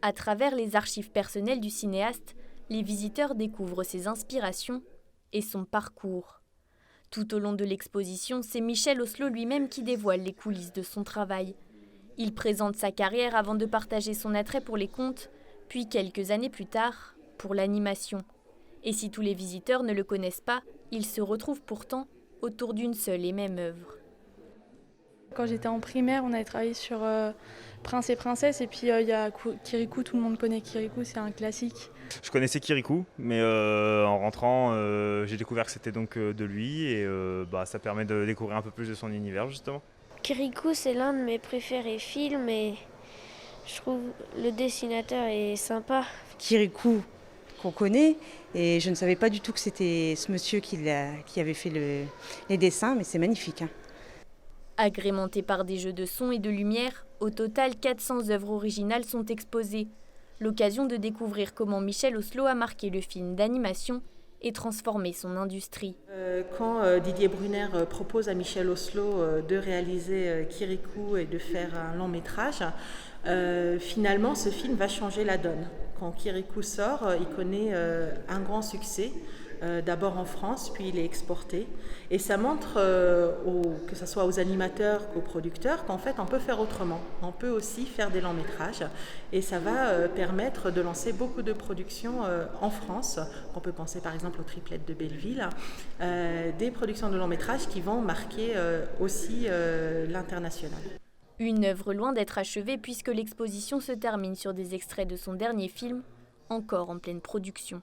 À travers les archives personnelles du cinéaste, les visiteurs découvrent ses inspirations et son parcours. Tout au long de l'exposition, c'est Michel Oslo lui-même qui dévoile les coulisses de son travail. Il présente sa carrière avant de partager son attrait pour les contes, puis quelques années plus tard, pour l'animation. Et si tous les visiteurs ne le connaissent pas, ils se retrouvent pourtant autour d'une seule et même œuvre. Quand j'étais en primaire, on avait travaillé sur Prince et Princesse, et puis il y a Kirikou, tout le monde connaît Kirikou, c'est un classique. Je connaissais Kirikou, mais en rentrant, j'ai découvert que c'était donc de lui et ça permet de découvrir un peu plus de son univers justement. Kirikou, c'est l'un de mes préférés films et je trouve le dessinateur est sympa. Kirikou, qu'on connaît, et je ne savais pas du tout que c'était ce monsieur qui avait fait les dessins, mais c'est magnifique. Agrémentés par des jeux de son et de lumière, au total 400 œuvres originales sont exposées. L'occasion de découvrir comment Michel Oslo a marqué le film d'animation et transformé son industrie. Quand Didier Brunner propose à Michel Oslo de réaliser Kirikou et de faire un long métrage, finalement ce film va changer la donne. Quand Kirikou sort, il connaît un grand succès. D'abord en France, puis il est exporté. Et ça montre, que ce soit aux animateurs qu'aux producteurs, qu'en fait on peut faire autrement. On peut aussi faire des longs métrages. Et ça va permettre de lancer beaucoup de productions en France. On peut penser par exemple aux triplettes de Belleville. Des productions de longs métrages qui vont marquer aussi l'international. Une œuvre loin d'être achevée puisque l'exposition se termine sur des extraits de son dernier film, encore en pleine production.